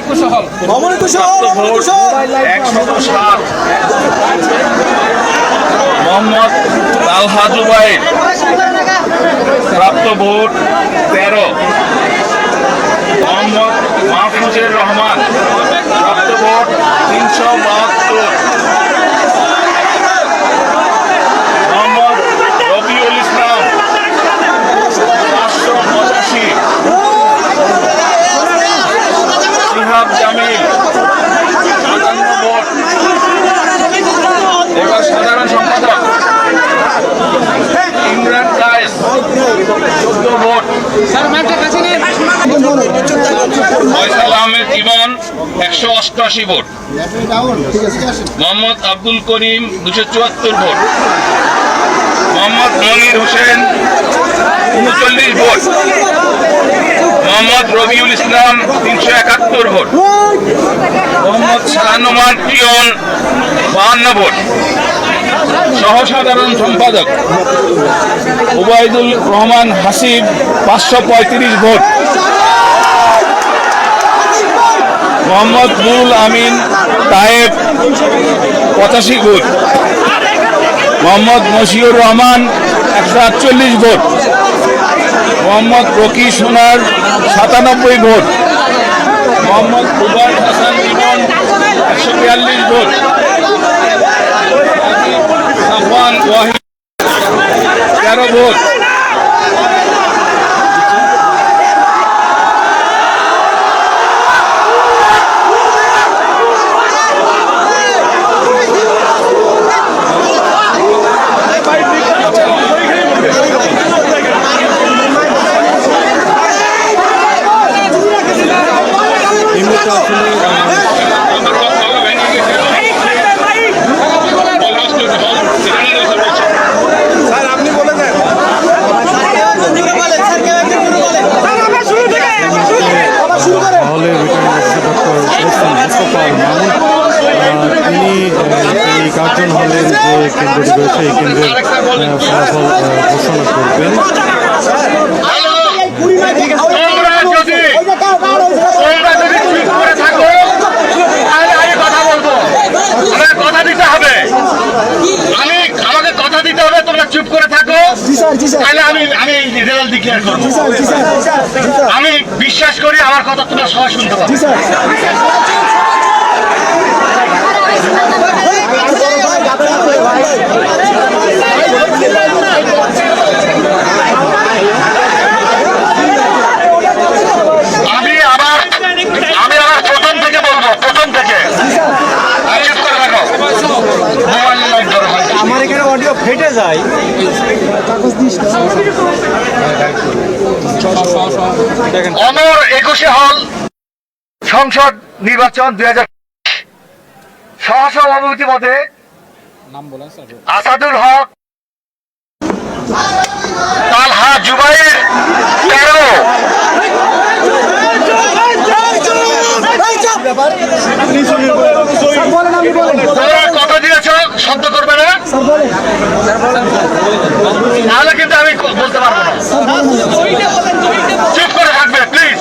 কুশল 107। মোহাম্মদ তালহা জুবাইর, প্রাপ্ত ভোট 13। মোহাম্মদ মাহফুজুর রহমান, প্রাপ্ত vote 372। Mohammad Rabiul Islam 585। Shihab Jamil 57 vote. এবার সাধারণ সম্পাদক Imran Kayes 14 vote. Faisal Ahmed Imon 188 vote. Mohammad Abdul Karim 274 vote. Mohammad Monir Hossain 39 vote. Mohammad Rabiul Islam 371 vote. Mohammad Shahnuman Tiyon 52 vote. সহসাধারণ সম্পাদক Obaidul Rahman Hasib 535 vote. Mohammad Nurul Amin Tayeb 85 vote. Mohammad Moshiur Rahman 148 vote. Mohammad Roki Sonar 97 vote. Mohammad Ubaid Hasan ইমন 142 ভোট। সাফওয়ান ওয়াহিদ 13 ভোট। তিনি এই কার্জন হলের যে কেন্দ্রটি রয়েছে এই কেন্দ্রের ফলাফল ঘোষণা করবেন। আমাকে কথা দিতে হবে, তোমরা চুপ করে থাকো, তাহলে আমি রেজাল্ট ডিক্লেয়ার করবো। আমি বিশ্বাস করি আমার কথা তোমরা সবাই শুনতে পারো। আমি আবার প্রথম থেকে বলবো, প্রথম থেকে আমার এখানে অডিও ফেটে যায়। অমর 21 হল সংসদ নির্বাচন 2000 সহসভাপতি পদে আসাদুল হক তালহা জুবাইর 13। কথা দিয়েছ, শব্দ করবে না, তাহলে কিন্তু আমি বলতে পারবো না। চুপ করে থাকবে প্লিজ।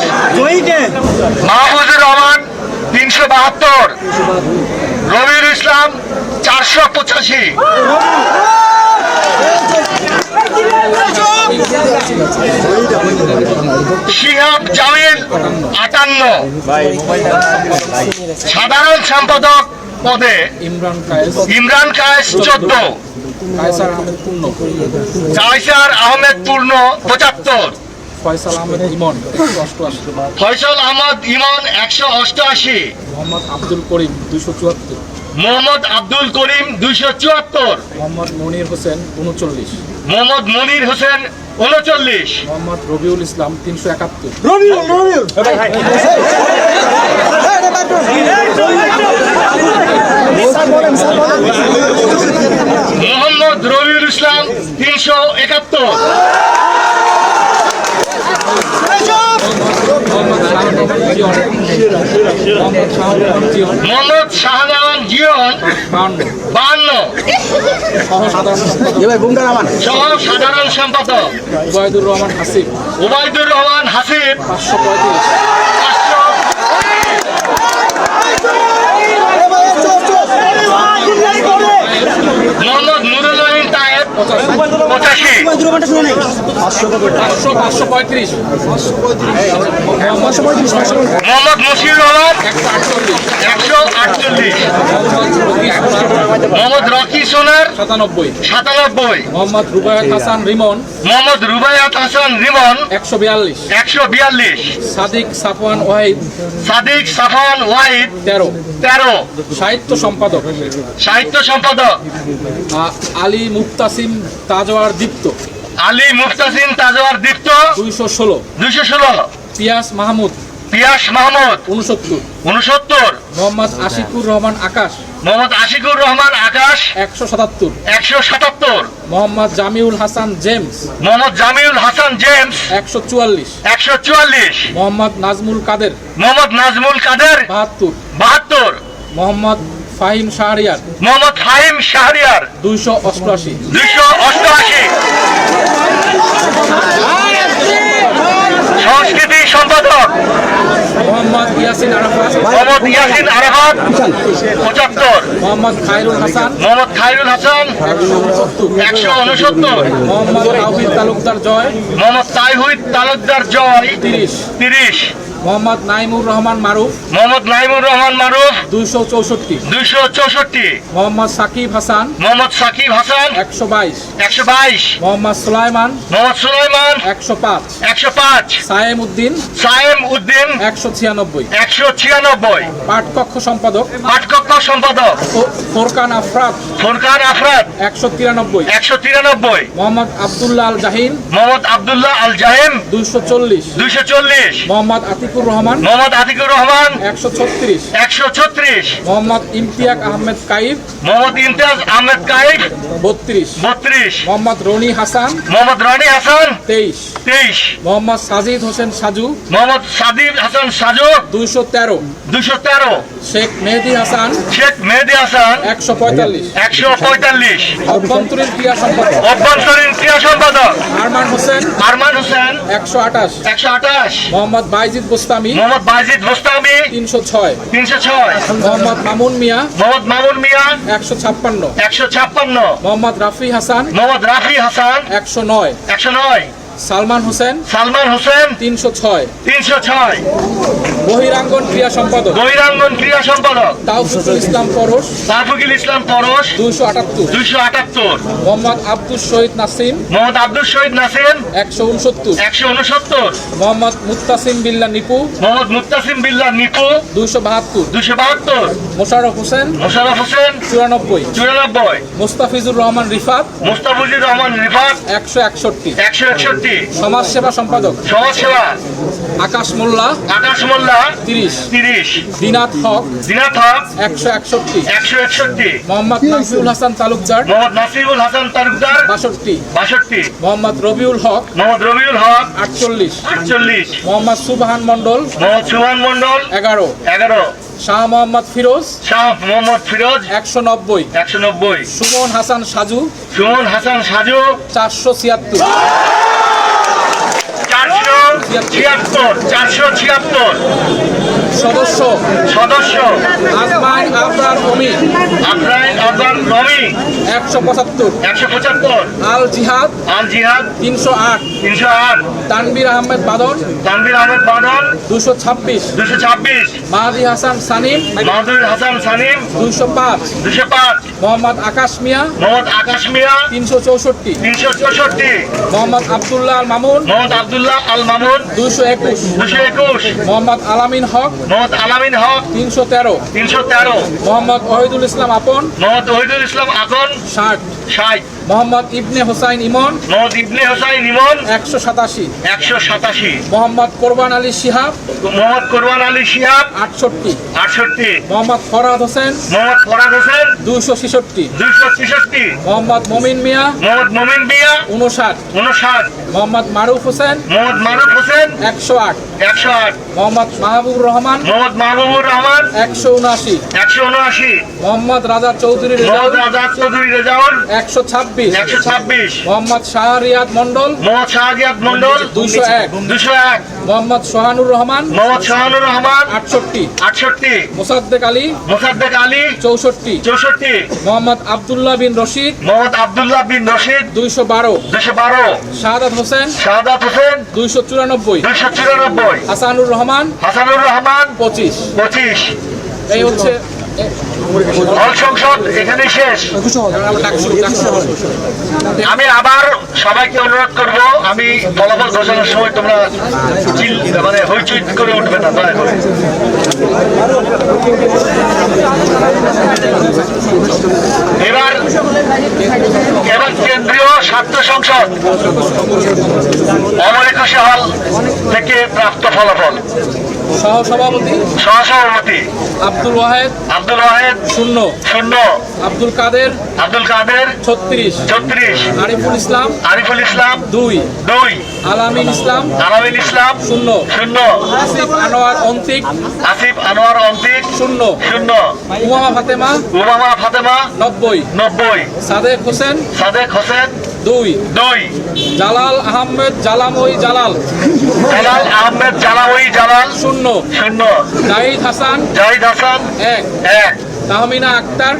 মাহফুজুর রহমান 372, রবিউল ইসলাম 485, শিহাব জামিল 58। সাধারণ সম্পাদক পদে ইমরান কায়েস 14, কায়সার আহমেদ পূর্ণ 75, ফয়সাল আহমেদ ইমন 188, ফয়সাল আহমদ ইমন 188, মোহাম্মদ আব্দুল করিম 274, মোহাম্মদ আব্দুল করিম 274, মোহাম্মদ মনির হোসেন 39, মোহাম্মদ মনির হোসেন 39, মোহাম্মদ রবিউল ইসলাম 371, মোহাম্মদ রবিউল ইসলাম 371, মোহাম্মদ শাহজাহান জিয়ন 52, সহ সাধারণ সম্পাদক ওবায়দুর রহমান হাসিব 535, 535 মোহাম্মদ মশিউর রহমান 148, মোহাম্মদ রকি সোনার 97, মোহাম্মদ রুবায়াত হাসান রিমন মোহাম্মদ রুবায়াত হাসান রিমন 142, সাদিক সাফওয়ান ওয়াহিদ সাদিক সাফান ওয়াহিদ 13, 13, সাহিত্য সম্পাদক সাহিত্য সম্পাদক আলী মুফতাসিম তাজওয়ার দীপ্ত আলী মুফতাসিম তাজওয়ার দীপ্ত 216, পিয়াস মাহমুদ পিয়াস মাহমুদ 69, 69, মোহাম্মদ আশিকুর রহমান আকাশ মোহাম্মদ আশিকুর রহমান আকাশ 177, 177, মোহাম্মদ জামিউল হাসান জেমস মোহাম্মদ জামিউল হাসান জেমস 144, 144, মোহাম্মদ নাজমুল কাদের মোহাম্মদ নাজমুল কাদের 72, 72, মোহাম্মদ ফাহিম শাহরিয়ার মোহাম্মদ ফাহিম শাহরিয়ার 288, 288, সংস্কৃতি সম্পাদক মোহাম্মদ ইয়াসিন আরাফাত মোহাম্মদ ইয়াসিন আরাফাত 75, মোহাম্মদ খায়রুল হাসান মোহাম্মদ খায়রুল হাসান 169, 169, মোহাম্মদ তাওহিদ তালুকদার জয় মোহাম্মদ তাইহুদ তালুকদার জয় 30, 30, মোহাম্মদ নাইমুর রহমান মারুফ মোহাম্মদ নাইমুর রহমান মারুফ 264, 264, মোহাম্মদ সাকিব হাসান মোহাম্মদ সাকিব হাসান 122, 122, মোহাম্মদ সুলাইমান মোহাম্মদ সুলাইমান 105, 105, সায়েম উদ্দিন সায়েম উদ্দিন 196, 196, পাঠকক্ষ সম্পাদক পাঠকক্ষ সম্পাদক ফোরকান আফরাদ ফুরকান আফরাদ 193, 193, মোহাম্মদ আব্দুল্লাহ আল জাহিন মোহাম্মদ আব্দুল্লাহ আল জাহিম 240, 240, মোহাম্মদ আতিকুর রহমান মোহাম্মদ আতিকুর রহমান 136, 136, মোহাম্মদ ইমতিয়াজ আহমেদ কাইফ মোহাম্মদ ইমতিয়াজ আহমেদ কাইফ 32, 32, মোহাম্মদ রনি হাসান মোহাম্মদ রানী হাসান 23, 23, মোহাম্মদ সাজিদ হোসেন সাজু মোহাম্মদ সাদিব হাসান সাজু 213, 213, শেখ মেহেদি হাসান শেখ মেহেদি হাসান 145, 145, অভ্যন্তরীণ ক্রিয়া সম্পাদক অভ্যন্তরীণ ক্রিয়া সম্পাদক আরমান হোসেন আরমান হোসেন 128, 128, মোহাম্মদ বাইজিদ বোস্তামি মোহাম্মদ বাজিদ মোস্তামি 306, 306, মোহাম্মদ মামুন মিয়া মোহাম্মদ মামুন মিয়া 156, 156, মোহাম্মদ রাফি হাসান মোহাম্মদ রাফি হাসান 109, 109, সালমান হোসেন সালমান হোসেন 306, 306, বহিরাঙ্গন ক্রিয়া সম্পাদক বহিরাঙ্গন ক্রিয়া সম্পাদক তাওফিকুল ইসলাম পরশ তাফিকুল ইসলাম পরশ 278, 278, মোহাম্মদ আব্দুল শহীদ নাসিম মোহাম্মদ আব্দুল শহীদ নাসিম 169, 169, মোহাম্মদ মুত্তাসিম বিল্লাহ নিপু মোহাম্মদ মুত্তাসিম বিল্লাহ নিপু 272, 272, মোশাররফ হোসেন মোশাররফ হোসেন 94, 94, মুস্তাফিজুর রহমান রিফাত মুস্তাফিজুর রহমান রিফাত 161, 161, সমাজসেবা সম্পাদক সমাজসেবা আকাশ মোল্লা আকাশ মোল্লা 30, 30, দিনাত হক দিনাত হক 161, 161, মোহাম্মদ নাসিউল হাসান তালুকদার মোহাম্মদ নাসিরুল হাসান তালুকদার 62, 62, মোহাম্মদ রবিউল হক মোহাম্মদ রবিউল হক 48, 48, মোহাম্মদ সুবহান মন্ডল মোহাম্মদ সুহান মন্ডল 11, 11, শাহ মোহাম্মদ ফিরোজ শাহ মোহাম্মদ ফিরোজ 190, 190, সুমন হাসান সাজু সুমন হাসান সাজু 476, 476, সদস্য সদস্য আজমাইন আবরার অমি আব্রাহিম আব্বাল রমি 175, 175, আল জিহাদ আল জিহাদ 308, 308, তানবির আহমেদ বাদন তানভীর আহমেদ বাদল 226, 226, মাহাদি হাসান সানিম মাহদুর হাসান সানিম 205, 205, মোহাম্মদ আকাশ মিয়া মোহাম্মদ আকাশ মিয়া 364, 364, মোহাম্মদ আব্দুল্লাহ আল মামুন মোহাম্মদ আব্দুল্লাহ আল মামুন 221, 221, মোহাম্মদ আলামিন হক মোহাম্মদ আলামিন হক 313, 313, মোহাম্মদ ওহিদুল ইসলাম আপন মোহাম্মদ ওহিদুল ইসলাম আকন 60, 60, মোহাম্মদ ইবনে হোসাইন ইমন মোহাম্মদ ইবনে হোসাইন ইমন 187, 187, মোহাম্মদ কোরবান আলী শিহাব মোহাম্মদ কোরবান আলী শিহাব 68, 68, মোহাম্মদ ফরহাদ হোসেন মোহাম্মদ ফরাদ হোসেন 266, 266, মোহাম্মদ মমিন মিয়া মোহাম্মদ মমিন মিয়া 59, 59, মোহাম্মদ মারুফ হোসেন মোহাম্মদ মারুফ হোসেন 108, 108, মোহাম্মদ মাহবুবুর রহমান মোহাম্মদ মাহবুবুর রহমান 179, 179, মোহাম্মদ রাজা চৌধুরী মোহাম্মদ রেজাউল রাজা চৌধুরী রেজাউল 126, 126 মোহাম্মদ শাহরিয়াত মন্ডল মোহাম্মদ শাহজিয়াদ মন্ডল 201 201 মোহাম্মদ সোহানুর রহমান মোহাম্মদ শাহানুর রহমান 68 68 মোসাদ্দেক আলী মোসাদ্দেক আলী 64 64 মোহাম্মদ আব্দুল্লাহ বিন রশিদ মোহাম্মদ আব্দুল্লাহ বিন রশিদ 212 212 শাহাদাত হোসেন শাহাদাত হোসেন 294 294 হাসানুর রহমান হাসানুর রহমান 25 25 এই হচ্ছে হল সংসদ এখানে শেষ। আমি আবার সবাইকে অনুরোধ করব, আমি ফলাফল ঘোষণার সময় তোমরা মানে হইচই করে উঠবে না দয়া করে। এবার কেন্দ্রীয় ছাত্র সংসদ অমর একুশে হল থেকে প্রাপ্ত ফলাফল। সহসভাপতি আব্দুল ওয়াহেদ 0 আব্দুল কাদের 36 আরিফুল ইসলাম 2 আলামিন ইসলাম 0 আসিফ আনোয়ার অন্তিক 0 উমামা ফাতেমা 90 সাদেক হোসেন 2 জালাল আহমেদ জালাল 0 জাহিদ হাসান 1 তাহমিনা আক্তার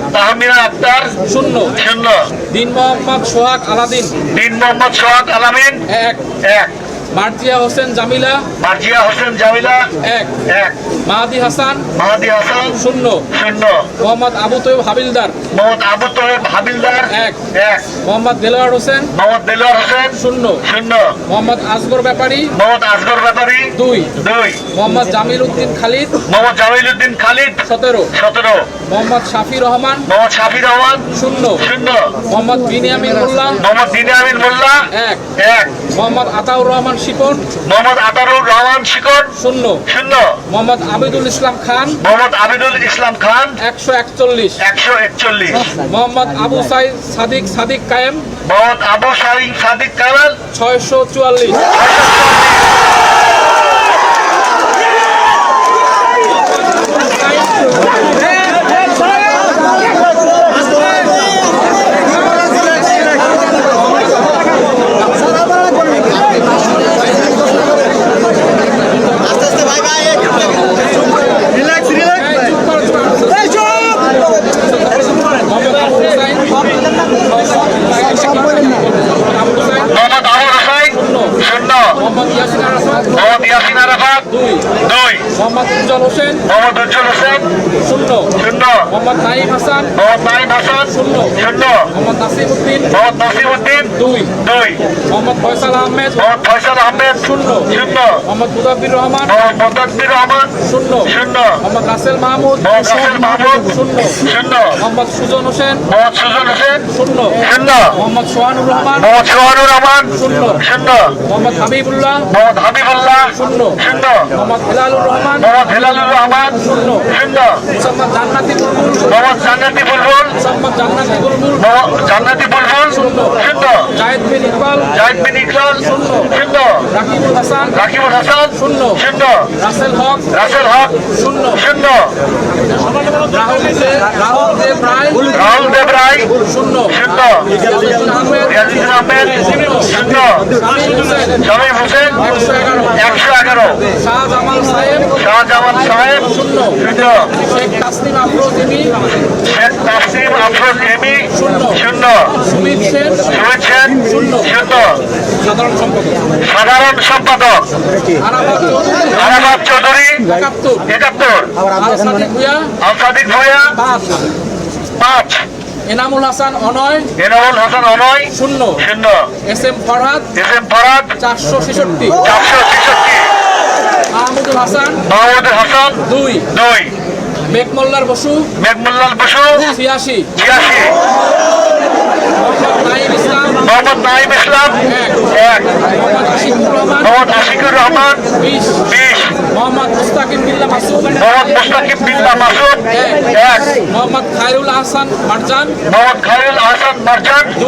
0 দিন মোহাম্মদ সোহাগ আলাদিন 1 মার্জিয়া হোসেন জামিলা 1 মাহাদি হাসান 0 মোহাম্মদ আবু তৈয়ব হাবিলদার 1 মোহাম্মদ দেলোয়ার হোসেন 0 মোহাম্মদ আসগর ব্যাপারী 2 মোহাম্মদ জামিল উদ্দিন খালিদ 17 মোহাম্মদ শাফি রহমান 0 মোহাম্মদ বিনিয়ামিন মোল্লা 1 মোহাম্মদ আতাউর রহমান শিকন 0 মোহাম্মদ আবিদুল ইসলাম খান 141 মোহাম্মদ আবু সাদিক কায়েম 644 মোহাম্মদ উজ্জ্বল হোসেন 0 মোহাম্মদ নাইম হাসান 0 মোহাম্মদ নাসিমউদ্দিন 2 মোহাম্মদ ফয়সাল আহমেদ 0 মোহাম্মদ মুদাব্বির রহমান 0 মোহাম্মদ রাসেল মাহমুদ 0 মোহাম্মদ সুজন হোসেন 0 মোহাম্মদ সোহানুর রহমান 0 মোহাম্মদ হাবিবুল্লাহ 0 মোহাম্মদ হেলালুর রহমান 0 মোহাম্মদ জান্নাতি বুলবুল মোহাম্মদ জান্নাতি বুলবুল 0 জায়েদ বিন ইকবাল 0 রাকিবুল হাসান 0 রাসেল হক 0 রাহুল দেব রায় 0 আহমেদ 0 শামীম হোসেন 111 শাহজামাল সাহেব 0 শেখ তাসনিম আফরোজ এমি 0 সুমিত সেন 0 সাধারণ সম্পাদক আরাফাত চৌধুরী 71 আল সাদিক ভুঁইয়া 5 এনামুল হাসান অনয় 0 এস এম ফরহাদ 466 মাহমুদুল হাসান 2 মেঘমল্লার বসু 86 মোহাম্মদ নাইম ইসলাম 1 মোহাম্মদ আশিকুর রহমান 20 মোহাম্মদ মুস্তাকিম বিল্লাহ মাসুদ মোহাম্মদ মুস্তাকিম বিল্লাহ মাসুদ 1 মোহাম্মদ খায়রুল আহসান মারজান মোহাম্মদ খায়রুল আহসান মারজান 2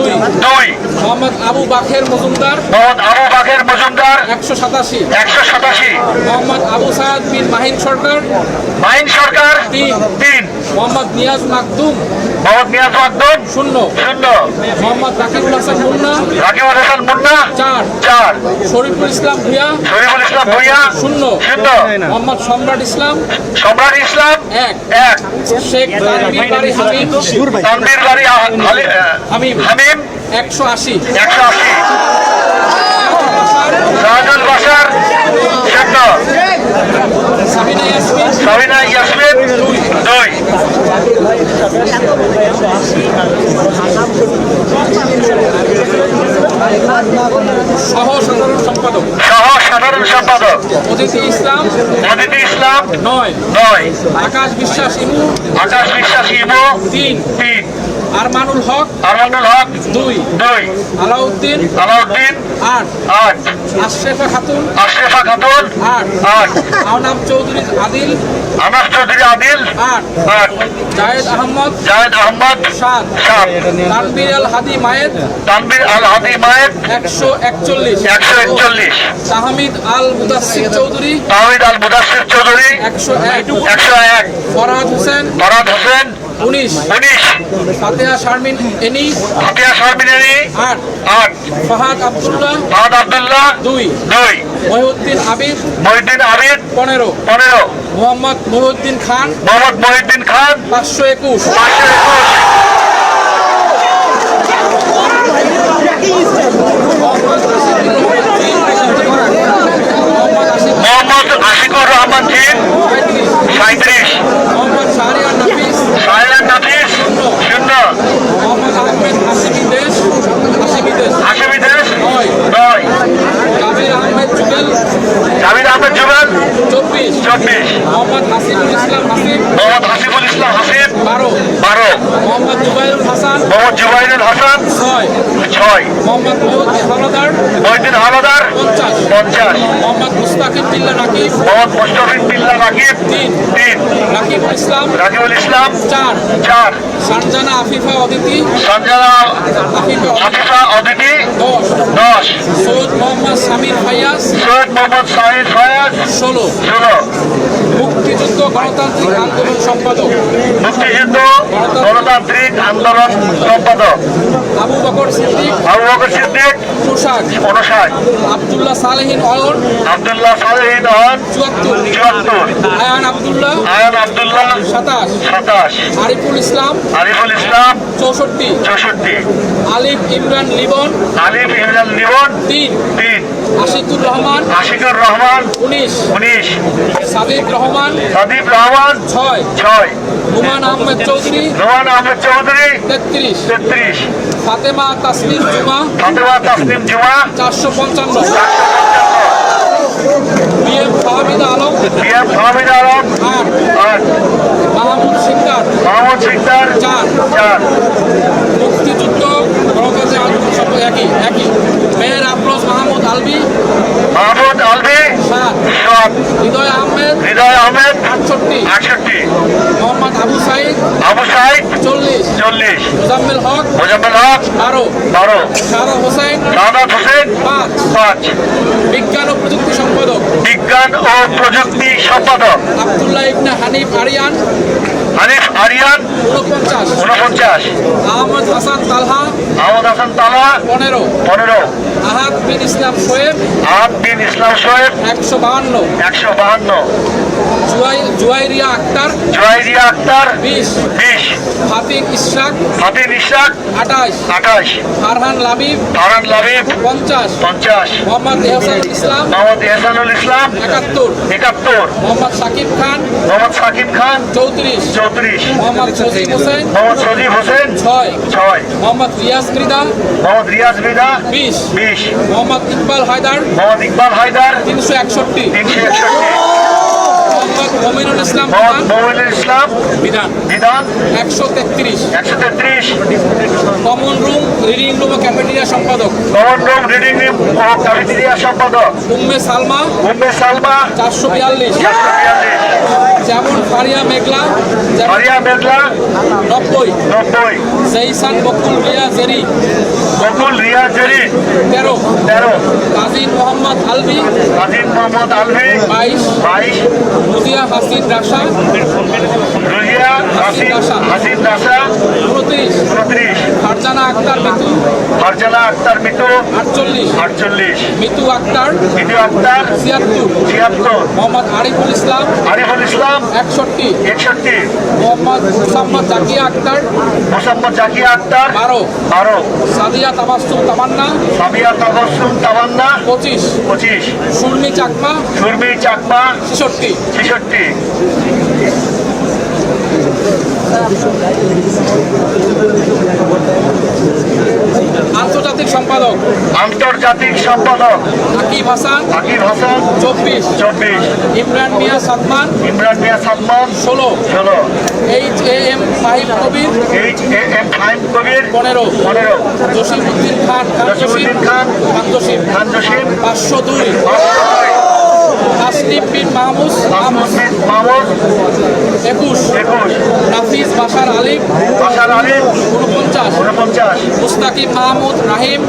মোহাম্মদ আবু বাকের মজুমদার মোহাম্মদ আবু বাকের মজুমদার 187 187 মোহাম্মদ আবু সাদ বিন মাহিন সরকার মাহিন সরকার 3 মোহাম্মদ নিয়াজ মাকদুম মোহাম্মদ নিয়াজ মাকদুম 0 মোহাম্মদ রাকিবুল হাসান মুন্না রাকিবুল হাসান মুন্না 4 শরীফুল ইসলাম ভুইয়া 0 মোহাম্মদ সম্রাট ইসলাম 1 শেখ তানভীর বারী হামিম 180 রাজুল বাসার সাবিনা ইয়াসমিন 2 সহ সাধারণ সম্পাদক অদিতি ইসলাম 9 আকাশ বিশ্বাস ইমু 3 আরমানুল হক 2 আলাউদ্দিন 8 আশরেফা খাতুন 8 আওনাম চৌধুরী আদিল 8 জায়েদ আহমদ 7 তানবীর আল হাদি মায়েদ 141 তাহমিদ আল মুদাসসির চৌধুরী 101 ফরহাদ হোসেন 19 ফাতেহা শারমিন এনি 8 ফাহাদ আব্দুল্লাহ 2 মহিউদ্দিন আবিদ 15 মোহাম্মদ মহিউদ্দিন খান 521 মোহাম্মদ আশিকুর রহমান জিন 37 মোহাম্মদ শাহরিয়ার নাফিস 0 মোহাম্মদ আহমেদ হাসিমি দেশ 9 কাবির আহমেদ জুবেল 24 মোহাম্মদ হাসিবুল ইসলাম হাসিব 12 মোহাম্মদ জুবাইরুল হাসান 6 মোহাম্মদ মহিউদ্দিন হাওলাদার 50 মোহাম্মদ মুস্তাকিম বিল্লাহ রাকিব 3 রাকিবুল ইসলাম 4 সানজানা আফিফা অদিতি 10 সৈয়দ মোহাম্মদ সামির ফাইয়াজ 16 মুক্তিযুদ্ধ গণতান্ত্রিক আন্দোলন সম্পাদক আবু বকর সিদ্দিক 59 আব্দুল্লাহ সালেহিন অয়ন 74 আয়ান আব্দুল্লাহ 27 আরিফুল ইসলাম 64 আলিফ ইমরান লিবন 3 আশিকুর রহমান 19 সাদিক রহমান 6 হুমান আহমেদ চৌধুরী 33 ফাতেমা তাসনিম জুমা 455 বিএম ফাহমিদা আলম 8 মাহমুদ সিকদার 4 মুক্তিযুদ্ধ গণতান্ত্রিক আন্দোলন সম্পর্কে একই মেহের আফরোজ মাহমুদ আলবি 7 হৃদয় আহমেদ 68 মোহাম্মদ আবু সাইদ 40 মুজাম্মেল হক 12 শাহাদ হোসেন 5 বিজ্ঞান ও প্রযুক্তি সম্পাদক আব্দুল্লাহ ইবনে হানিফ আরিয়ান 49 আহমদ হাসান তালহা 15 আহাদ বিন ইসলাম শোয়েব 152 জুয়াইরিয়া আক্তার 20 ফাতিম ইশরাক 28 ফারহান লাবিব 50 মোহাম্মদ এহসানুল ইসলাম 71 মোহাম্মদ সাকিব খান 34 মোহাম্মদ সজিব হোসেন 6 মোহাম্মদ রিয়াজ মৃদা 20 মোহাম্মদ ইকবাল হায়দার 361 মোহাম্মদ মমিনুল ইসলাম মোহাম্মদ মমিনুল ইসলাম বিধান বিধান 133। 133। কমন রুম রিডিং রুম ও ক্যাফেটেরিয়া সম্পাদক কমন রুম রিডিং রুম ও ক্যাফেটেরিয়া সম্পাদক উম্মে সালমা উম্মে সালমা 442। 442। যেমন ফারিয়া মেঘলা মারিয়া মেঘলা 90। 90। জৈসান বকুল রিয়া জেরি বকুল রিয়া জেরি 13। 13। কাজী মোহাম্মদ আলবি আজিম মোহাম্মদ আলভি 22। 22। মুদিয়া হাসিন রাশা রুজিয়া হাসিন রাসা 29। 29। ফারজানা আক্তার মিতু ফারজানা আক্তার মিতু 48। 48। মিতু আক্তার মিতু আক্তার 76। 76। মোহাম্মদ আরিফুল ইসলাম আরিফুল ইসলাম 61। 61। মোহাম্মদ মুসাম্মদ জাকিয়া আক্তার মোসাম্মদ জাকিয়া আক্তার 12। 12। সাদিয়া তাবাসসুম তামান্না সামিয়া তাবাসসুম তামান্না 25। 25। সুরমি চাকমা সুরমি চাকমা 66। 66। আন্তর্জাতিক সম্পাদক আন্তর্জাতিক সম্পাদক আকিব হাসান আকিব হাসান 24। 24। ইমরান মিয়া সাদমান ইমরান মিয়া সাদমান 16। 16। HAM ফাহিম কবির HAM ফাহিম কবির 15। 15। জসিমউদ্দিন খান জসিমউদ্দিন খান খান জসিম খান জসিম 502। তাসনিম বিন মাহমুদ মাহমুদ মাহমুদ 21। 21। নাফিস বাশার আলিম বাশার আলিম 49। 49। মুস্তাকিম মাহমুদ রাহিম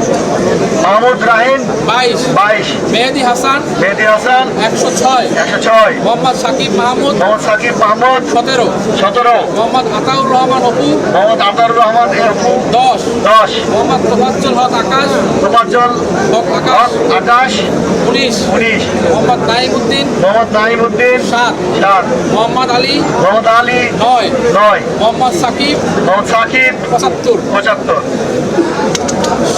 মাহমুদ রাহিম 22। 22। মেহেদি হাসান মেহেদি হাসান 106। 106। মোহাম্মদ সাকিব মাহমুদ মোহাম্মদ সাকিব মাহমুদ 17। 17। মোহাম্মদ আতাউর রহমান অপু মোহাম্মদ আতাউর রহমান 10। 10। মোহাম্মদ তোফাজ্জল হক আকাশ তোফাজ্জল হক আকাশ হক আকাশ 19। 19। মোহাম্মদ নাইমউদ্দিন মোহাম্মদ নাইমউদ্দিন 7। 7। মোহাম্মদ আলী মোহাম্মদ আলী 9। 9। মোহাম্মদ সাকিব মোহাম্মদ সাকিব 75। 75।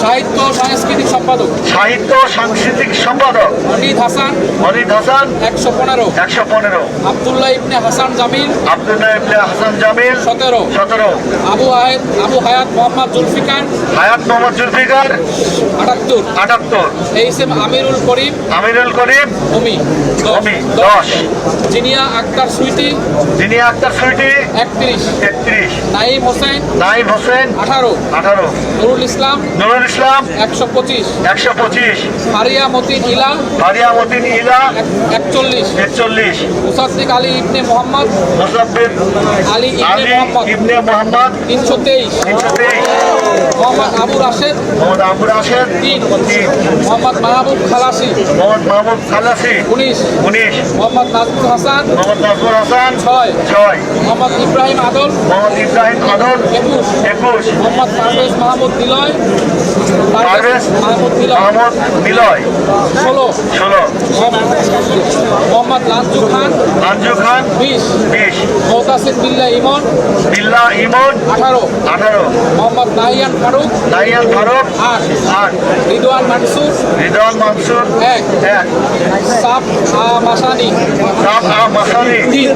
সাহিত্য ও সাংস্কৃতিক সম্পাদক সাহিত্য সাংস্কৃতিক সম্পাদক অনিদ হাসান অনিদ হাসান 115। 115। আব্দুল্লাহ ইবনে হাসান জামিল আব্দুল্লাহ ইবনে হাসান জামিল 17। 17। আবু হায়াত মোহাম্মদ জুলফিকার হায়াত মোহাম্মদ জুলফিকার 78। 78। এইসএম আমিরুল করিম আমিরুল করিম অমি অমি 10। জিনিয়া আক্তার সুইটি যিনি আক্তার সুইটি 31। 31। নাইম হোসেন নাইম হোসেন 18। 18। নুরুল ইসলাম নুরুল ইসলাম 125। 125। ফারিয়া মতিন ইলা ফারিয়া মতিন ইলা 41। 41। মুসাদ্দিক আলী ইবনে মোহাম্মদ মুসাব্বির আলী ইবনে আলী মোহাম্মদ ইবনে মোহাম্মদ 323। 323। মোহাম্মদ আবু রাশেদ মোহাম্মদ আবু রাশেদ 3। 3। মোহাম্মদ মাহবুব খালাসি মোহাম্মদ মাহমুদ খালাসি 19। 19। মোহাম্মদ নাজমুল হাসান মোহাম্মদ নাজমুল হাসান 6। 6। মোহাম্মদ ইব্রাহিম আদল মোহাম্মদ ইব্রাহিম আদল 21। 21। মোহাম্মদ পারভেজ মাহমুদ নিলয় পারভেজ মাহমুদ নিলয় মাহমুদ নিলয় 16। 16। মোহাম্মদ লাঞ্জু খান আঞ্জু খান 20। 20। মোহতাসিন বিল্লাহ ইমন বিল্লাহ ইমন 18। 18। মোহাম্মদ নাহিয়ান ফারুক নাইয়ান ফারুক 8। 8। রিদওয়ান মানসুর রিদওয়ান মানসুর 1। 1। সাফ মাসানি সাব মাসানি 3।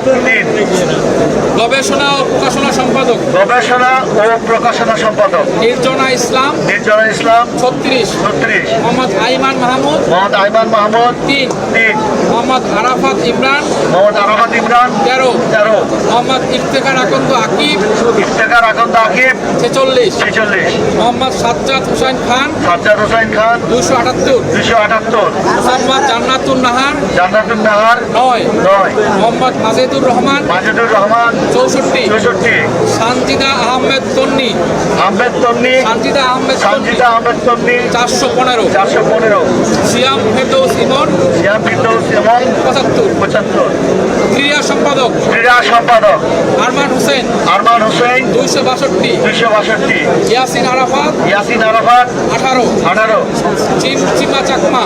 গবেষণা ও প্রকাশনা সম্পাদক গবেষণা ও প্রকাশনা সম্পাদক নির্জনা ইসলাম নির্জনা ইসলাম 36। 36। মোহাম্মদ আইমান মাহমুদ মোহাম্মদ আইমান মাহমুদ 3। 3। মোহাম্মদ আরাফাত ইমরান মোহাম্মদ আরাফাত ইমরান 13। 13। মোহাম্মদ ইফতেখার আকন্দ আকিব ইফতেখার আকন্দ আকিব 46। 46। মোহাম্মদ সাজ্জাদ হোসেন খান সাজ্জাদ হোসেন খান 278। 278। মোহাম্মদ জান্নাতুন নাহার জান্নাতুন নাহার 9। 9। মোহাম্মদ মাজেদুর রহমান মাজেদুর রহমান 64। 64। সানজিদা আহমেদ তন্নি আহমেদ তন্নি সানজিদা আহমেদ তন্নি সানজিদা আহমেদ তন্নি 415। 415। সিয়াম ফেরদৌস ইমন সিয়াম ফিরদৌস এবং 75। 75। ক্রীড়া সম্পাদক ক্রীড়া সম্পাদক আরমান হোসেন আরমান হোসেন 262। 262। ইয়াসিন আরাফাত ইয়াসিন আরাফাত 18। 18। চিমা চাকমা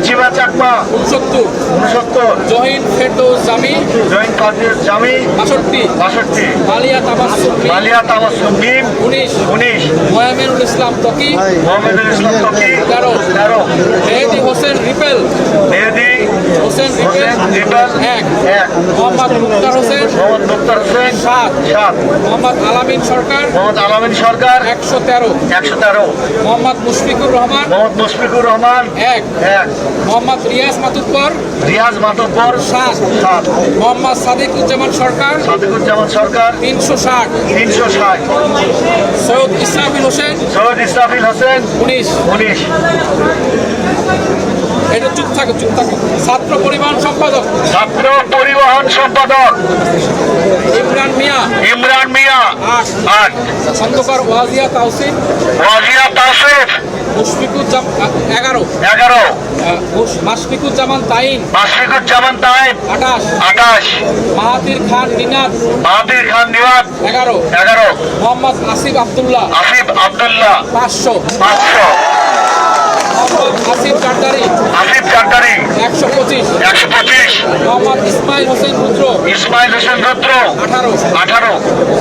চিমা চাকমা 69। 69। জহিন ফেরদৌস জামি জৈন কাদের জামি 62। 62 মালিয়া তাবাসসুম মিম মালিয়া তাবাসসুম মিম 19 মোয়ামেনুল ইসলাম তকি মোহাম্মদুল ইসলাম তকি 11 মেহেদি হোসেন রিপেল মেহেদি হোসেন হোসেন রিপেল রিপেল 1 মোহাম্মদ মুক্তার হোসেন মোহাম্মদ মুক্তার হোসেন 7 মোহাম্মদ আলামিন সরকার মোহাম্মদ আলামিন সরকার 113 মোহাম্মদ মুশফিকুর রহমান মোহাম্মদ মুশফিকুর রহমান 1 মোহাম্মদ রিয়াজ মাতুব্বর রিয়াজ মাতব্বর 7 মোহাম্মদ সাদিকুজ্জামান সরকার সাদিকুজ্জামান সরকার 360 360 সৈয়দ ইসরাফিল হোসেন সৈয়দ ইসরাফিল হোসেন 19 এটা চুপ থাকে ছাত্র পরিবহন সম্পাদক ছাত্র পরিবহন সম্পাদক ইমরান মিয়া 8 খন্দকার ওয়াজিয়া তাওসিফ ওয়াজিয়া তাসিফ মুশফিকুজ্জামান 11 মাশফিকুজ্জামান তাইন মাশফিকুজ্জামান তাইব 28 মাহাতির খান নিনাদ মাহাতির খান নিওয়াত 11 মোহাম্মদ আসিফ আব্দুল্লাহ 500 মোহাম্মদ আসিফ কান্ডারি 125 মোহাম্মদ ইসমাইল হোসেন রুদ্র 18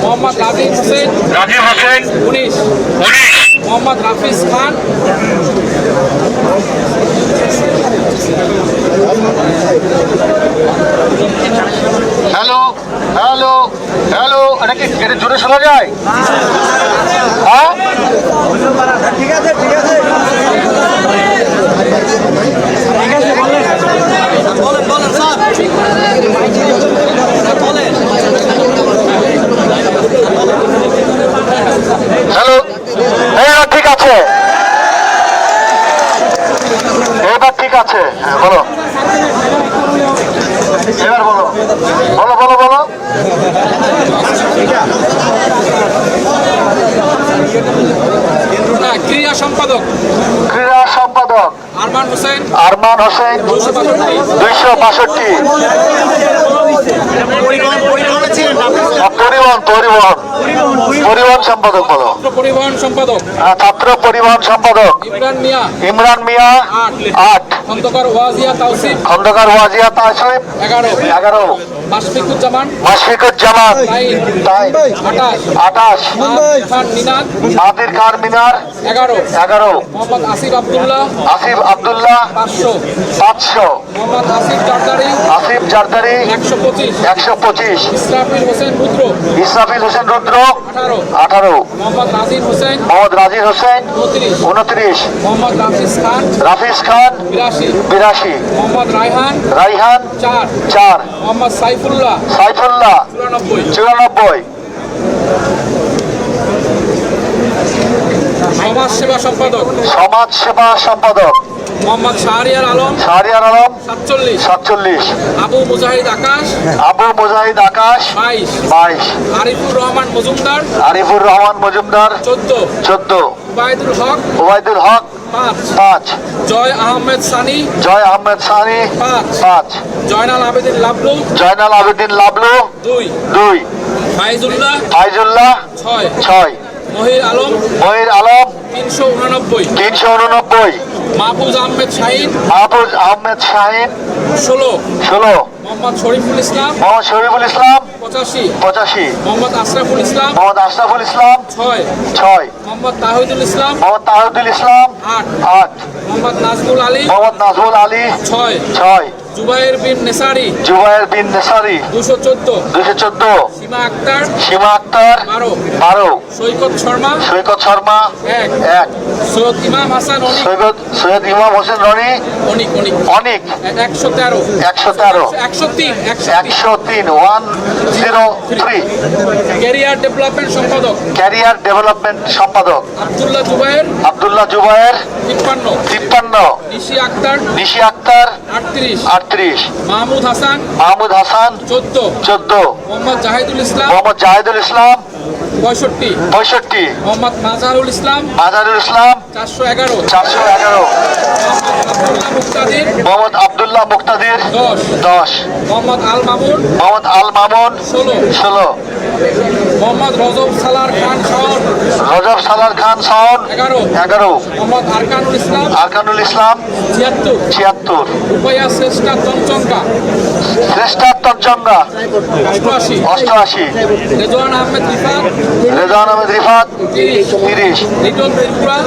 মোহাম্মদ রাজীব হোসেন 19 মোহাম্মদ রাফিজ খান হ্যালো হ্যালো হ্যালো এটা জোরে শোনা যায় হ্যাঁ ঠিক আছে বলেন স্যার বলেন হ্যালো এইবার ঠিক আছে হ্যাঁ বলো এবার বলো ক্রীড়া সম্পাদক আরমান হোসেন 225 পরিবহন সম্পাদক বলো পরিবহন সম্পাদক ছাত্র পরিবহন সম্পাদক ইমরান মিয়া 8 খন্দকার ওয়াজিয়া তাওসিফ 11 মাশফিকুজ্জামান তাই 28 মাহাতির খান মিনার 11 মোহাম্মদ আসিফ আব্দুল্লাহ 500 মোহাম্মদ আসিফ জারদারি 125 ইসরাফিল হোসেন রুদ্র 18 মোহাম্মদ রাজির হোসেন 29 মোহাম্মদ রাফিজ খান 82 মোহাম্মদ রাইহান 4 মোহাম্মদ সাইফুল্লাহ 94 সমাজ সেবা সম্পাদক মোহাম্মদ শাহরিয়ার আলম 47 আবু মুজাহিদ আকাশ 22 আরিফুর রহমান মজুমদার 14 উবাইদুল হক 5 জয় আহমেদ সানি 5 জয়নাল আবেদিন লাবলু 2 ফাইজুল্লাহ 6 মহির আলম 389 মাহফুজ আহমেদ শাহিন 16 মোহাম্মদ শরীফুল ইসলাম 85 মোহাম্মদ আশরাফুল ইসলাম 6 মোহাম্মদ তাহিদুল ইসলাম 8 মোহাম্মদ নাজমুল আলী 6 জুবাইর বিন নেসারি 214 সীমা আক্তার 12 সৈকত শর্মা 1 সৈয়দ ইমাম হোসেন রনি অনিক 113 ক্যারিয়ার ডেভেলপমেন্ট সম্পাদক আব্দুল্লাহ জুবায়ের 53 নিশি আক্তার 38 মাহমুদ হাসান 14 মোহাম্মদ জাহিদুল ইসলাম 65 মোহাম্মদ মাজারুল ইসলাম 411 মোহাম্মদ আব্দুল্লাহ মুক্তাদির 10 মোহাম্মদ আল মামুন 16 মোহাম্মদ রজব সালার খান শাওন 11 মোহাম্মদ আরকানুল ইসলাম 76 রুপাইয়া শ্রেষ্ঠা তঞ্চঙ্কা শ্রেষ্ঠার তঞ্চঙ্গা 88, 88, রেজওয়ান আহমেদ রিফাত রেজান আহমেদ রিফাত 30, 30, লিটন ত্রিপুরা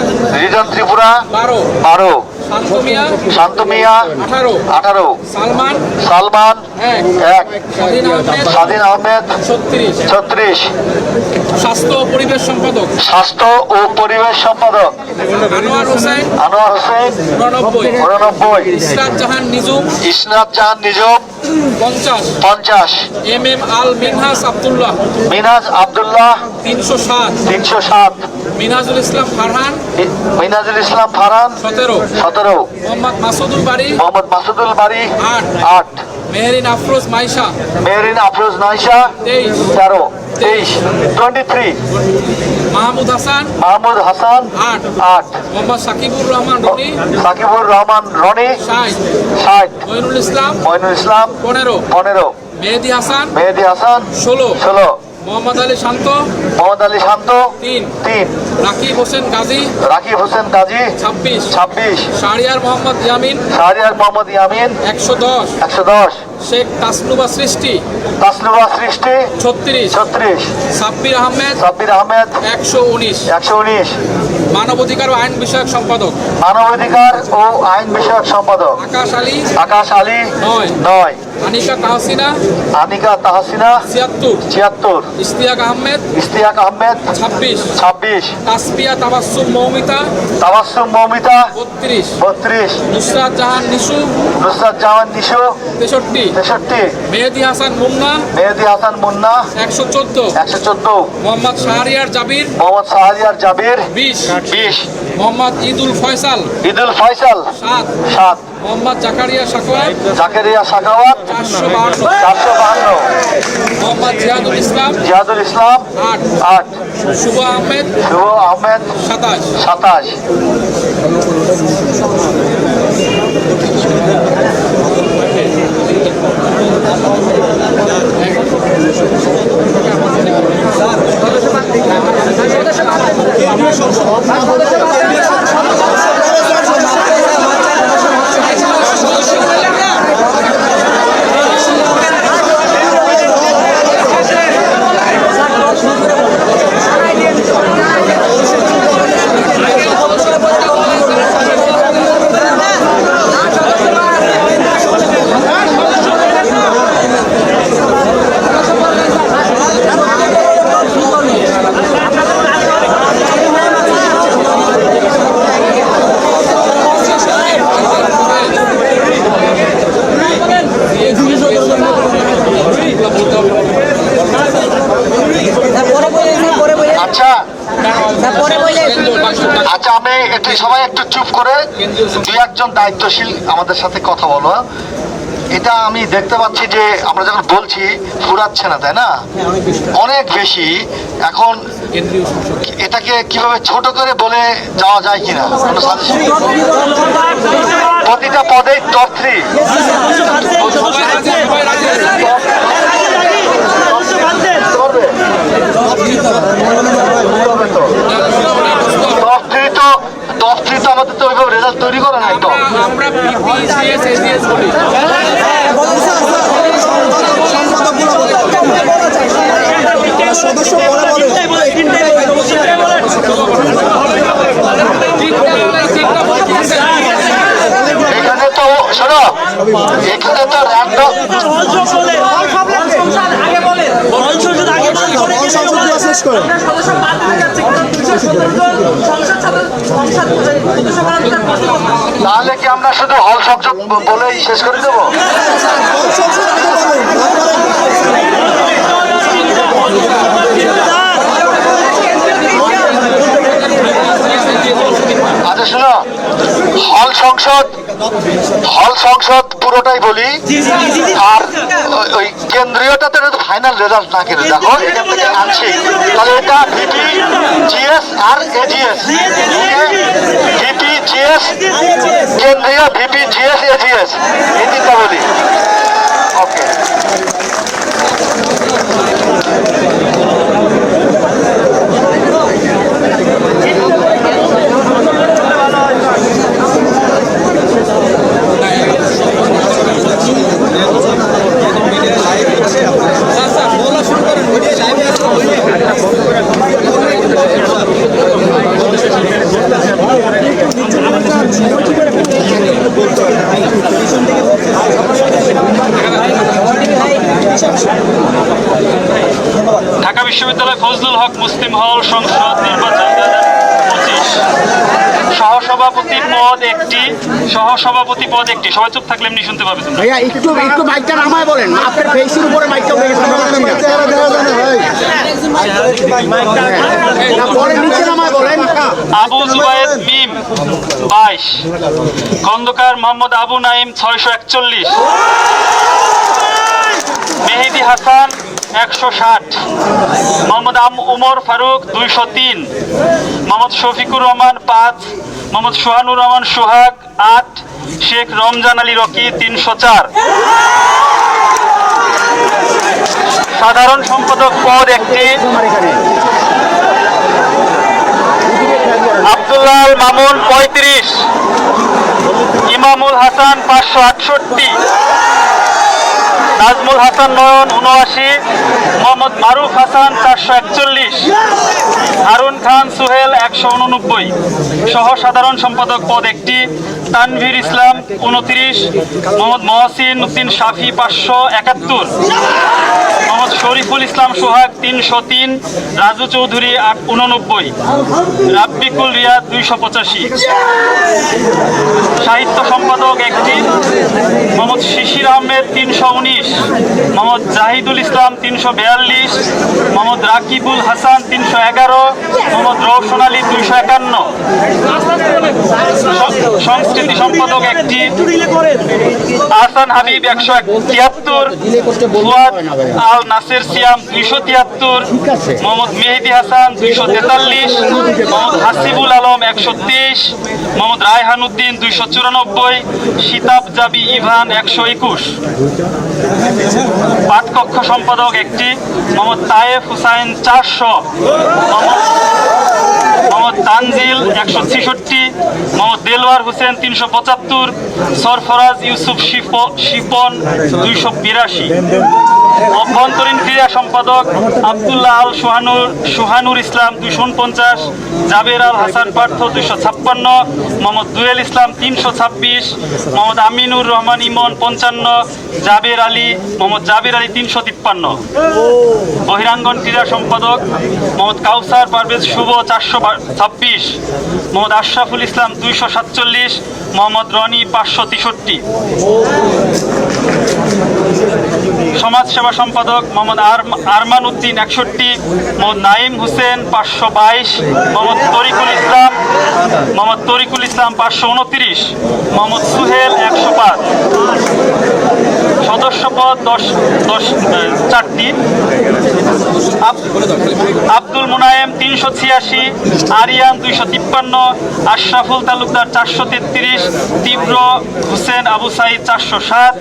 রিজন ত্রিপুরা 12, 12, শান্ত মিয়া শান্ত মিয়া 18, 18, সালমান সালমান 1, 1, স্বাধীন আহমেদ স্বাধীন আহমেদ 36, 36, স্বাস্থ্য ও পরিবেশ সম্পাদক স্বাস্থ্য ও পরিবেশ সম্পাদক আনোয়ার হোসেন আনোয়ার হোসেন 89, 89, ইসরাত জাহান নিজুম ইসনাত জাহান নিজম 50, 50, আল মিনহাস আব্দুল্লাহ মিনাজ আব্দুল্লাহ 307, 307, মিনাজুল ইসলাম ফারহান মিনাজুল ইসলাম ফারহান 17, 17, মোহাম্মদ মাসুদুল বাড়ি মোহাম্মদ মাসুদুল বাড়ি 8, 8, মেহরিন আফরোজ মাইশা মেহরিন আফরোজ নাইশা 23, 13, 23, 23, মাহমুদ হাসান মাহমুদ হাসান 8, 8, মোহাম্মদ সাকিবুর রহমান রনি সাকিবুর রহমান রনি 60, 60, মইনুল ইসলাম মইনুল ইসলাম 15, 15, মেহেদি হাসান মেহেদি হাসান 16, 16, মোহাম্মদ আলী শান্ত মোহাম্মদ আলী শান্ত 3, 3, রাকিব হোসেন গাজী রাকিব হোসেন কাজী 26, 26, শাহরিয়ার মোহাম্মদ ইয়ামিন শাহরিয়ার মোহাম্মদ ইয়ামিন 110, 110, শেখ তাসনুবা সৃষ্টি তাসনুবা সৃষ্টি 36, 36, সাব্বির আহমেদ সাব্বির আহমেদ 119, 119, মানবাধিকার ও আইন বিষয়ক সম্পাদক মানবাধিকার ও আইন বিষয়ক সম্পাদক আকাশ আলী আকাশ আলী 9, 9, আনিকা তাহসিনা আনিকা তাহসিনা 76, 76, ইশতিয়াক আহমেদ ইশতিয়াক আহমেদ 26, 26, তাসপিয়া তাবাসসুম মৌমিতা তাবাসসুম মৌমিতা 32, 32, নুসরাত জাহান নিশু নুসরাত জাহান নিশু 63, 63, মেহেদি হাসান মুন্না মেহেদি হাসান মুন্না 114, 114, মোহাম্মদ শাহরিয়ার জাবির মোহাম্মদ শাহরিয়ার জাবির 20, 20, মোহাম্মদ ঈদুল ফয়সাল ঈদুল ফয়সাল 7, 7, মোহাম্মদ জাকারিয়া সাকওয়াত জাকেরিয়া সাখাওয়াত 452, 452, মোহাম্মদ জিয়াদুল ইসলাম জিয়াদুল ইসলাম 8, 8, শুভ আহমেদ শুভ আহমেদ 27, 27, আচ্ছা আচ্ছা আমি একটু সবাই একটু চুপ করে দুই একজন দায়িত্বশীল আমাদের সাথে কথা বলো। এটা আমি দেখতে পাচ্ছি যে আমরা যখন বলছি ফুরাচ্ছে না, তাই না? অনেক বেশি। এখন এটাকে কিভাবে ছোট করে বলে যাওয়া যায় কিনা কোনো সাজেশন? প্রতিটা পদেই টপ 3 টপ 3 তো আমাদের তো ওইভাবে রেজাল্ট তৈরি করে না একদম। আমরা পিপিসিএস এসিএস বলি সদস্য এখানে তো শোনো, এখানে তো র্যান্ডম তাহলে কি আমরা শুধু হল সংসদ বলেই শেষ করে দেবো? আচ্ছা শোনো, হল সংসদ পুরোটাই বলি, আর ওই কেন্দ্রীয়টাতে ফাইনাল রেজাল্ট না কেন দেখো এখান থেকে আনছি, তাহলে এটা ভিপি জিএস আর এজিএস, ভিপি জিএস কেন্দ্রীয়, ভিপি জিএস এজিএস, এই তিনটা বলি। ওকে বিশ্ববিদ্যালয় ফজলুল হক মুসলিম হল সংসদ নির্বাচন 2025। সহসভাপতি পদ একটি, সহসভাপতি পদ একটি। সবাই চুপ থাকলে এমনি শুনতে পাবে। ভাইয়া একটু মাইকটা নামায় বলেন, আপনার ফেসের উপরে মাইকটা উঠে গেছে, পরে নিচে নামায় বলেন। আবু জুবায়েদ মিম 22, খন্দকার মোহাম্মদ আবু নাইম 641, মেহেদি হাসান 160, মোহাম্মদ উমর ফারুক 203, মোহাম্মদ শফিকুর রহমান 5, মোহাম্মদ সোহানুর রহমান সোহাগ 8, শেখ রমজান আলী রকি 304। সাধারণ সম্পাদক পদ একটি, আব্দুল্লাহ মামুন 35, ইমামুল হাসান 568, নাজমুল হাসান নয়ন 79, মোহাম্মদ মারুফ হাসান 441, হারুন খান সুহেল 189। সহ সাধারণ সম্পাদক পদ একটি, তানভীর ইসলাম 29, মোহাম্মদ মহসিন উদ্দিন শাফি 571, মোহাম্মদ শরীফুল ইসলাম সোহাগ 303, রাজু চৌধুরী 89, রাব্বিকুল রিয়াদ 285। সাহিত্য সম্পাদক একটি, মোহাম্মদ শিশির আহমেদ 319, মোহাম্মদ জাহিদুল ইসলাম 342, মোহাম্মদ রাকিবুল হাসান 311, মোহাম্মদ রওশন আলী 251। সংস্কৃতি সম্পাদক একটি, আহসান হাবিব 173, ফুয়াদ আল নাসের সিয়াম 273, মোহাম্মদ মেহেদি হাসান 243, মোহাম্মদ হাসিবুল আলম 123, মোহাম্মদ রায়হান উদ্দিন 294, শীতাব জাবি ইভান 121। পাঠকক্ষ সম্পাদক একটি, মোহাম্মদ তায়েফ হুসাইন 400, মোহাম্মদ তানজিল 166, মোহাম্মদ দেলওয়ার হোসেন 375, সরফরাজ ইউসুফ শিপন 282। অভ্যন্তরীণ ক্রীড়া সম্পাদক আব্দুল্লাহ আল সুহানুর ইসলাম 249, জাবের আল হাসান পার্থ 256, মোহাম্মদ দুয়েল ইসলাম 326, মোহাম্মদ আমিনুর রহমান ইমন 55, মোহাম্মদ জাবের আলী 353। বহিরাঙ্গন ক্রীড়া সম্পাদক মোহাম্মদ কাউসার পারভেজ শুভ 426, মোহাম্মদ আশরাফুল ইসলাম 247, মোহাম্মদ রনি 563। সমাজসেবা সম্পাদক মোহাম্মদ আরমান উদ্দিন 61, মোহাম্মদ নাইম হোসেন 522, মোহাম্মদ তরিকুল ইসলাম 529, মোহাম্মদ সুহেল 105। সদস্য পদ 4টি, আব্দুল মুনায়েম 386, আরিয়ান 253, আশরাফুল তালুকদার 433, তীব্র হোসেন আবু সাইদ 407,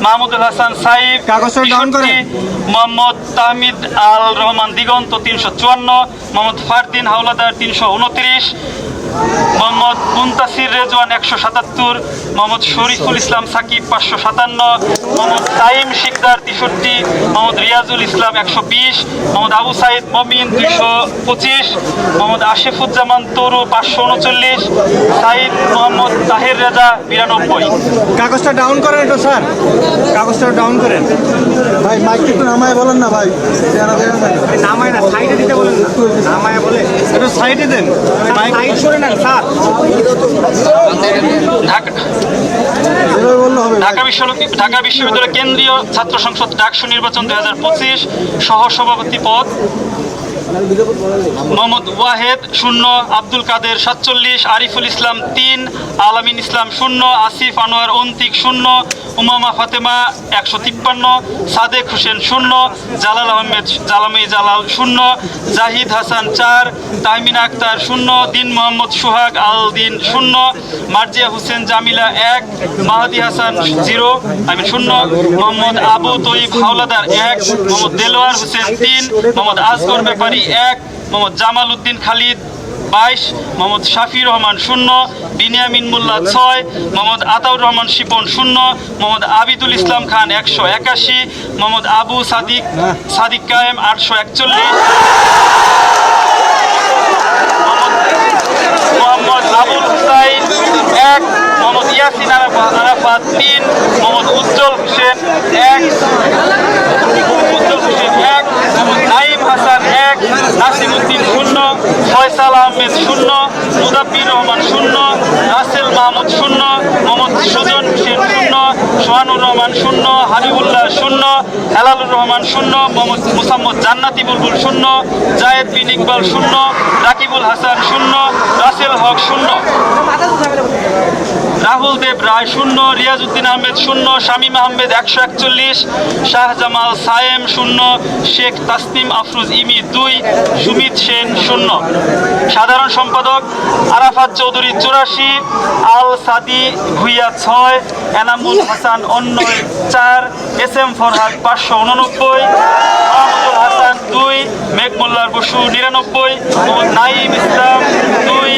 মাহমুদুল হাসান সাইফ 63, মোহাম্মদ তাহমিদ আল রহমান দিগন্ত 354, মোহাম্মদ ফারদিন হাওলাদার 329, মোহাম্মদ মুনতাসির রেজওয়ান 177, মোহাম্মদ শরীফুল ইসলাম সাকিব 557, মোহাম্মদ তাইম শিকদার 63, মোহাম্মদ রিয়াজুল ইসলাম 120, মোহাম্মদ আবু সাইদ মমিন 225, মোহাম্মদ আশিফুজ্জামান তরু 539, সাইদ মোহাম্মদ তাহের রেজা 92। কাগজটা ডাউন করেন একটু স্যার, কাগজটা ডাউন করেন ভাই। মাইক একটু নামায় বলেন না ভাই, নামায় না, সাইডে দিতে বলেন না, নামায় বলে একটু সাইডে দেন, মাইক সাইড করে নেন স্যার। ঢাকা বিশ্ববিদ্যালয় কেন্দ্রীয় ছাত্র সংসদ ডাকসু নির্বাচন 2025, সহসভাপতি পদ মোহাম্মদ ওয়াহেদ 0, আব্দুল কাদের 47, আরিফুল ইসলাম 3, আলামিন ইসলাম 0, আসিফ আনোয়ার অন্তিক 0, উমামা ফাতেমা 153, সাদেক হোসেন 0, জালাল আহমেদ জালাল 0, জাহিদ হাসান 4, তাহমিনা আক্তার 0, দিন মোহাম্মদ সোহাগ আল দিন 0, মার্জিয়া হোসেন জামিলা 1, মাহাদি হাসান 0, মোহাম্মদ আবু তৈব হাওলাদার 1, মোহাম্মদ দেলোয়ার হোসেন 3, মোহাম্মদ আসগর ব্যাপারী 1, মোহাম্মদ জামাল উদ্দিন খালিদ 22, মোহাম্মদ শাফি রহমান 0, বিনিয়ামিন মোল্লা 6, মোহাম্মদ আতাউর রহমান শিপন 0, মোহাম্মদ আবিদুল ইসলাম খান 181, মোহাম্মদ আবু সাদিক কায়েম 841, মোহাম্মদ আবুল হুসাইন 1, মোহাম্মদ ইয়াসিন আরাফাত 3, মোহাম্মদ উজ্জ্বল হোসেন 1, মোহাম্মদ নাইম হাসান হেলালুর রহমান শূন্য, মোহাম্মদ মুসাম্মদ জান্নাতি বুলবুল শূন্য, জায়েদ বিন ইকবাল শূন্য, রাকিবুল হাসান শূন্য, রাসেল হক শূন্য, রাহুল দেব রায় শূন্য, রিয়াজউদ্দিন আহমেদ শূন্য, শামীম আহমেদ 141, শাহজামাল সায়েম শূন্য, শেখ তাসনিম আফরোজ ইমি 2, সুমিত সেন শূন্য। সাধারণ সম্পাদক আরাফাত চৌধুরী 84, আল সাদি ভুইয়া 6, এনামুল হাসান অন্যয় 4, এস এম ফরহাদ 589, মাহমুদুল হাসান 2, মেঘমোল্লার বসু 99, মোহাম্মদ নাইম ইসলাম 2,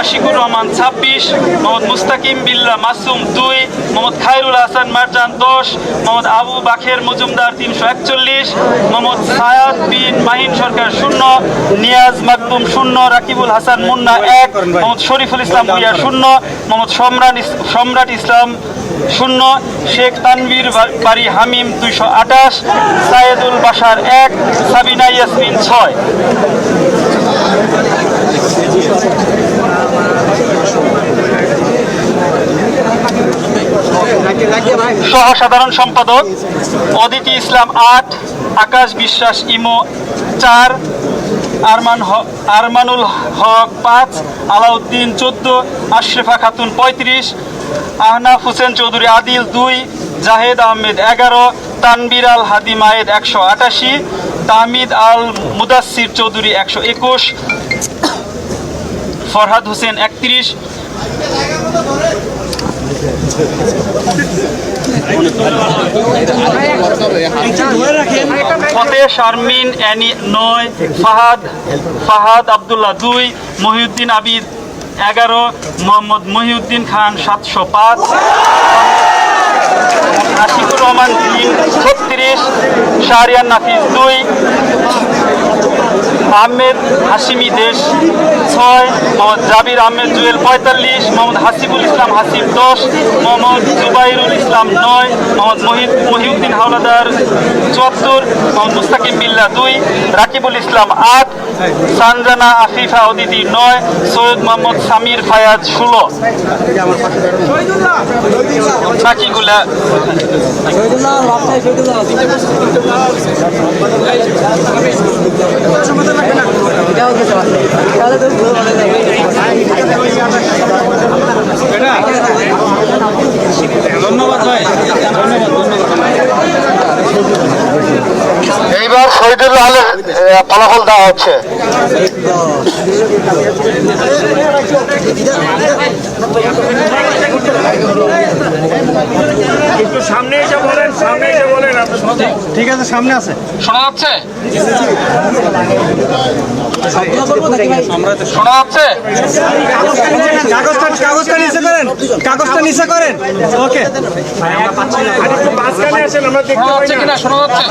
আশিকুর রহমান 26, মোহাম্মদ মুস্তাকিম বিল্লাহ মাসুম 2, মোহাম্মদ খায়রুল হাসান মারজান 10, মোহাম্মদ আবু বাখের মজুমদার 341, মোহাম্মদ সায়াদ বিন মাহিন সরকার 0, নিয়াজ মাকদুম 0, রাকিবুল হাসান মুন্না 1, মোহাম্মদ শরীফুল ইসলাম ভুইয়া 0, মোহাম্মদ সম্রাট ইসলাম 0, শেখ তানভীর বাড়ি হামিম 228, সায়েদুল বাশার 1, সাবিনা ইয়াসমিন 6। সহ সাধারণ সম্পাদক অদিতি ইসলাম 8, আকাশ বিশ্বাস ইমো 4, আরমানুল হক 5, আলাউদ্দিন 14, আশরেফা খাতুন 35, আহনাফ হোসেন চৌধুরী আদিল 2, জাহেদ আহমেদ 11, তানবির আল হাদি মায়েদ 188, তাহমিদ আল মুদাসির চৌধুরী 121, ফরহাদ হোসেন 31, ফতে শারমিন অ্যানি 9, ফাহাদ আব্দুল্লাহ 2, মহিউদ্দিন আবিদ 11, মোহাম্মদ মহিউদ্দিন খান 705, আশিকুর রহমান 36, শাহরিয়ার নাফিস 2, আহমেদ হাশিমি দেশ 6, মোহাম্মদ জাবির আহমেদ জুয়েল 45, মোহাম্মদ হাসিবুল ইসলাম হাসিব 10, মোহাম্মদ জুবাইরুল ইসলাম 9, মোহাম্মদ মহিউদ্দিন হাওলাদার 74, মোহাম্মদ মুস্তাকিম বিল্লাহ 2, রাকিবুল ইসলাম 8, সানজানা আফিফা অদিতি 9, সৈয়দ মোহাম্মদ সামির ফায়াজ 16। বাকিগুলা ধন্যবাদ ভাই, এইবার শহীদুল আহলের ফলাফল দেওয়া হচ্ছে। একটু সামনে এসে বলেন, সামনে এসে বলেন। ঠিক আছে, সামনে আছে, শোনা যাচ্ছে? শোনা যাচ্ছে? কাগজটা নিচে করেন, কাগজটা নিচে করেন। ওকে, মাঝখানে আসেন, আমরা দেখতে পাই না। কিনা শোনা যাচ্ছে?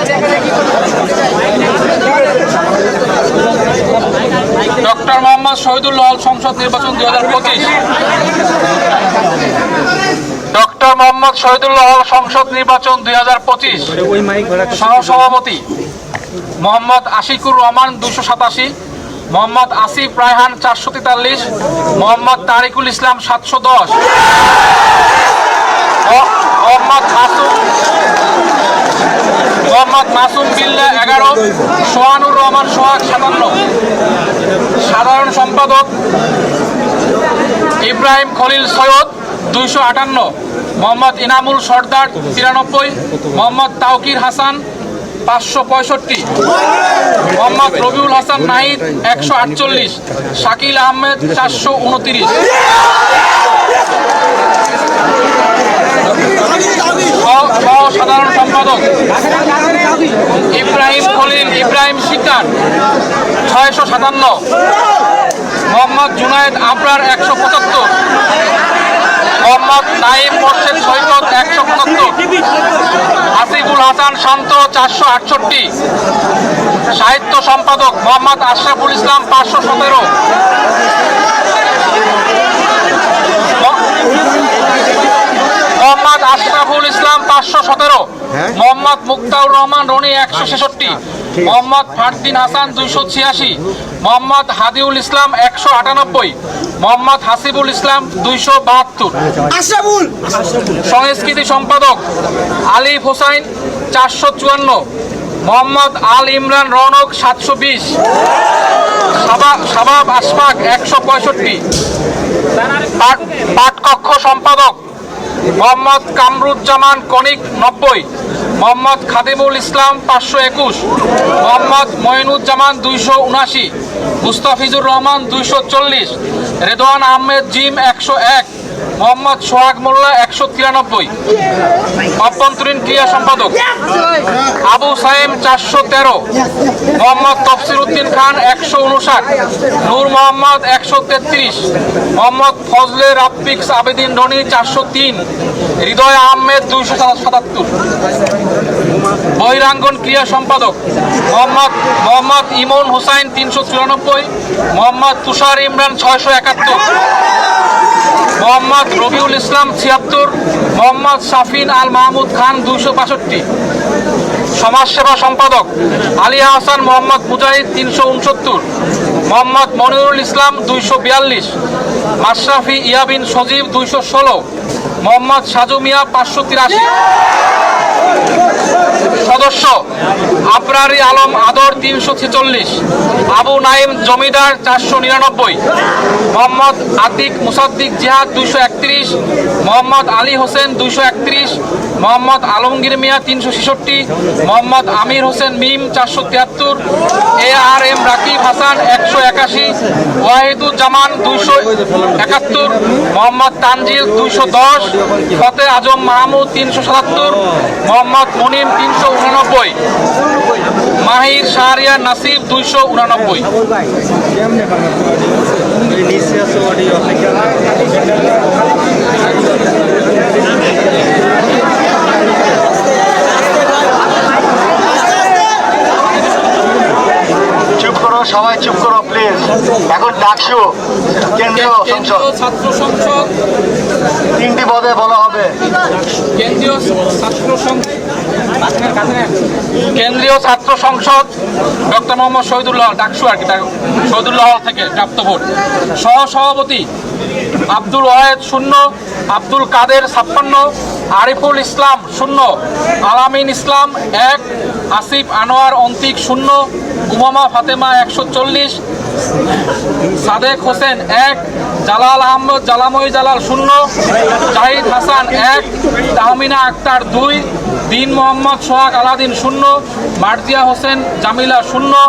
ডক্টর মোহাম্মদ শহীদুল্লাহ সংসদ নির্বাচন 2025। ডক্টর মোহাম্মদ শহীদুল্লাহ সংসদ নির্বাচন 2025। সহসভাপতি মোহাম্মদ আশিকুর রহমান 287, মোহাম্মদ আসিফ রায়হান 443, মোহাম্মদ তারিকুল ইসলাম 710, মোহাম্মদ মাসুম বিল্লাহ 11, সোহানুর রহমান সোহাগ 57। সাধারণ সম্পাদক ইব্রাহিম খলিল সৈয়দ 258, মোহাম্মদ ইনামুল সর্দার 93, মোহাম্মদ তাওকির হাসান 565, মোহাম্মদ রবিউল হাসান নাহিদ 148, শাকিল আহমেদ 429। সাধারণ সম্পাদক ইব্রাহিম খলিল ইব্রাহিম শিকার 657, মোহাম্মদ জুনায়েদ আবরার 175, মোহাম্মদ নাইম মোর্শেদ সৈকত 175, আসিফুল হাসান শান্ত 468। সাহিত্য সম্পাদক মোহাম্মদ আশরাফুল ইসলাম 517, মোহাম্মদ আশরাফুল ইসলাম 517, মোহাম্মদ মুক্তাউর রহমান রনি 166, মোহাম্মদ ফারদিন হাসান 286, মোহাম্মদ হাদিউল ইসলাম 198, মোহাম্মদ হাসিবুল ইসলাম 272। সংস্কৃতি সম্পাদক আলিফ হোসাইন 454, মোহাম্মদ আল ইমরান রৌনক 720, শাবাব আশফাক 165। পাঠকক্ষ সম্পাদক মোহাম্মদ কামরুজ্জামান কনিক 90, মোহাম্মদ খাদিমুল ইসলাম 521, মোহাম্মদ মঈনুজ্জামান 279, মুস্তাফিজুর রহমান 240, রেদওয়ান আহমেদ জিম 101, মোহাম্মদ সোহাগ মোল্লা 193। অভ্যন্তরীণ ক্রিয়া সম্পাদক আবু সাইম 413, মোহাম্মদ তফসির উদ্দিন খান 159, নূর মোহাম্মদ 133, মোহাম্মদ ফজলে রাফিক্স আবেদিন রনি 403, হৃদয় আহমেদ 277। বহিরাঙ্গন ক্রিয়া সম্পাদক মোহাম্মদ ইমন হুসাইন 394, মোহাম্মদ তুষার ইমরান 671, মোহাম্মদ রবিউল ইসলাম 76, মোহাম্মদ শাফিন আল মাহমুদ খান 265। সমাজসেবা সম্পাদক আলিয়া হাসান মোহাম্মদ মুজাহিদ 369, মোহাম্মদ মনিরুল ইসলাম 242, মাশরাফি ইয়াবিন সজীব 216, মোহাম্মদ সাজু মিয়া 583। সদস্য আবরারি আলম আদর 346, আবু নাইম জমিদার 499, মোহাম্মদ আতিক মুসাদ্দিক জিহাদ 231, মোহাম্মদ আলী হোসেন 231, মোহাম্মদ আলমগীর মিয়া 366, মোহাম্মদ আমির হোসেন মিম 473, ARM রাকিব হাসান 181, ওয়াহিদুজ্জামান 271, মোহাম্মদ তানজিল 210, ফতে আজম মাহমুদ 377, মোহাম্মদ মুনিম 389, মাহির শাহরিয়ার নাসিব 289। চুপ করো, সবাই চুপ করো প্লিজ। এখন ডাকসু কেন্দ্রীয় সংসদ ছাত্র সংসদ 3টি পদে বলা হবে। কেন্দ্রীয় ছাত্র সংসদ ডক্টর মোহাম্মদ শহীদুল্লাহ, ডাকসু আর কি, শহীদুল্লাহ থেকে প্রাপ্ত ভোট। সহসভাপতি আব্দুল ওয়াহেদ 0, আব্দুল কাদের 56, আরিফুল ইসলাম 0, আলামিন ইসলাম 1, আসিফ আনোয়ার অন্তিক 0, উমামা ফাতেমা 140, সাদেক হোসেন 1, জালাল আহমদ জালামই জালাল 0, জাহিদ হাসান 1, তাহমিনা আক্তার 2, দিন মোহাম্মদ সোহাগ আলাদিন 0, মার্জিয়া হোসেন জামিলা 0,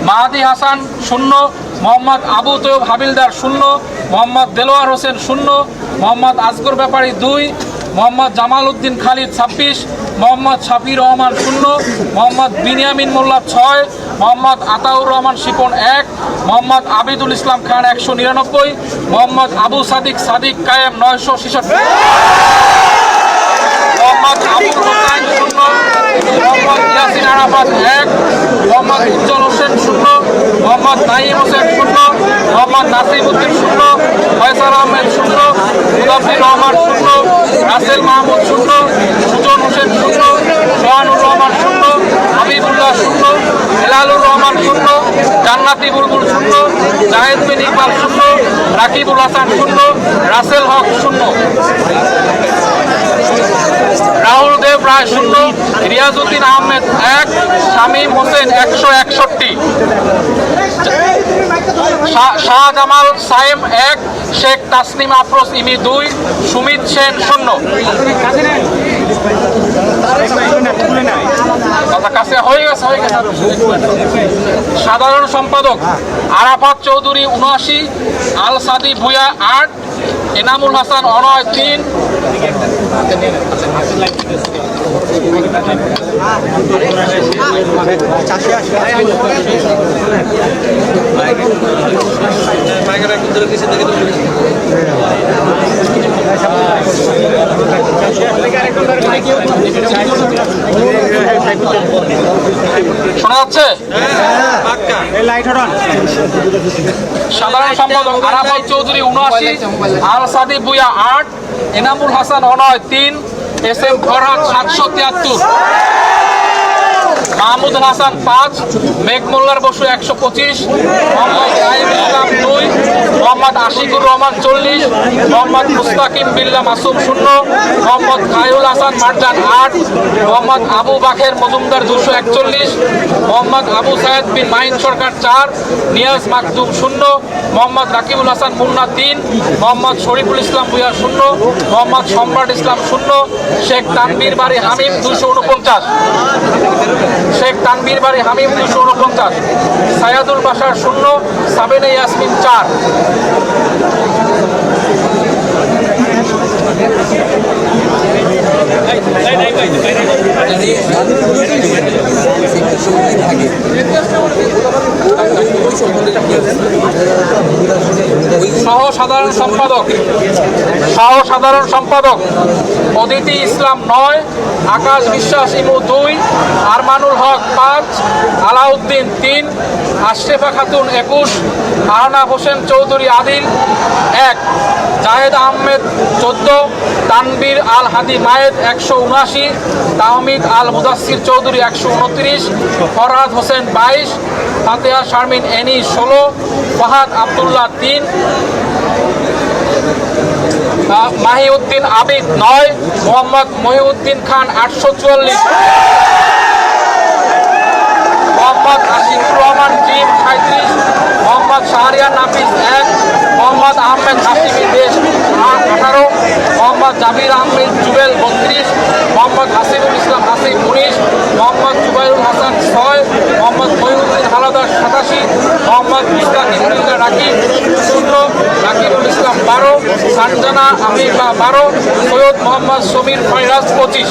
মাহাদি হাসান 0, মোহাম্মদ আবু তৈয়ব হাবিলদার 0, মোহাম্মদ দেলোয়ার হোসেন 0, মোহাম্মদ আসগর ব্যাপারী 2, মোহাম্মদ জামাল উদ্দিন খালিদ 26, মোহাম্মদ শাফির রহমান 0, মোহাম্মদ বিনিয়ামিন মোল্লা 6, মোহাম্মদ আতাউর রহমান শিপন 1, মোহাম্মদ আবিদুল ইসলাম খান 199, মোহাম্মদ আবু সাদিক কায়েম 966, মোহাম্মদ আবুল হোসেন 0, মোহাম্মদ ইয়াসিন আরাফাত 1, মোহাম্মদ উজ্জ্বল হোসেন 0, মোহাম্মদ নাইম হোসেন 0, মোহাম্মদ নাসিম উদ্দিন 0, ফয়সাল আহমেদ 0, মুদাফির রহমান 0, রাসেল মাহমুদ 0, সুজন হোসেন 0, সোহানুর রহমান 0, হাবিবুল্লাহ 0, হেলালুর রহমান 0, জান্নাতি বুলবুল 0, জাহেদ বিন ইকবাল 0, রাকিবুল হাসান 0, রাসেল হক 0, রাহুল দেব রায় 0, রিয়াজউদ্দিন আহমেদ 1, শামীম হোসেন 161, শাহজামাল সাইম 1, শেখ তাসনিম আফরোজ ইমি 2, সুমিত সেন 0। সাধারণ সম্পাদক আরাফাত চৌধুরী 79, আল সাদি ভুয়া 8, এনামুল হাসান অনয় 3, শোনা যাচ্ছে? সাধারণ সম্পাদক আরাফাত চৌধুরী 79, আল সাদি ভুয়া 8, এনামুল হাসান অনয় 3, এস এম ফরহাদ 773। মাহমুদুল হাসান 5, মেঘমোল্লার বসু 125, মোহাম্মদ রাহিম ইসলাম 2, মোহাম্মদ আশিকুর রহমান 40, মোহাম্মদ মুস্তাকিম বিল্লাহ মাসুম 0, মোহাম্মদ কায়ুল হাসান মারজান 8, মোহাম্মদ আবু বাকের মজুমদার 241, মোহাম্মদ আবু সায়েদ বিন মাহিন সরকার 4, নিয়াজ মাকদুম 0, মোহাম্মদ রাকিবুল হাসান মুন্না 3, মোহাম্মদ শরীফুল ইসলাম ভুইয়া 0, মোহাম্মদ সম্রাট ইসলাম 0, শেখ তানবীর বাড়ি হামিম 249, শেখ তানবীর বাড়ি হামিম 249, সায়াদুল বাশার 0, সাবেনা ইয়াসমিন 4। সহ সাধারণ সম্পাদক অদিতি ইসলাম 9, আকাশ বিশ্বাস ইমু 2, আরমানুল হক 5, আলাউদ্দিন 3, আশরেফা খাতুন 21, আহনাফ হোসেন চৌধুরী আদিল 1, জাহেদ আহমেদ 14, তানবীর আল হাদি মায়েদ 179, তাহমিদ আল মুদাসির চৌধুরী 129, ফরহাদ হোসেন 22, ফাতেহা শারমিন এনি 16, ফাহাদ আবদুল্লাহ 3, মাহিউদ্দিন আবিদ 9, মোহাম্মদ মহিউদ্দিন খান 844, মোহাম্মদ আশিকুর রহমান জিম 37, মোহাম্মদ শাহরিয়ার নাফিস 1, মোহাম্মদ আহমেদ হাশিমি দেশ 18, মোহাম্মদ জাবির আহমেদ জুবেল 32, মোহাম্মদ হাসিবুল ইসলাম হাসিব 19, মোহাম্মদ জুবাইরুল হাসান 6, মোহাম্মদ মহিউদ্দিন হালাদার 87, মোহাম্মদ মুস্তাকিম বিল্লাহ রাকিব 0, রাকিবুল ইসলাম 12, সানজানা আমিরা 12, সৈয়দ মোহাম্মদ সমীর ফয়রাজ 25।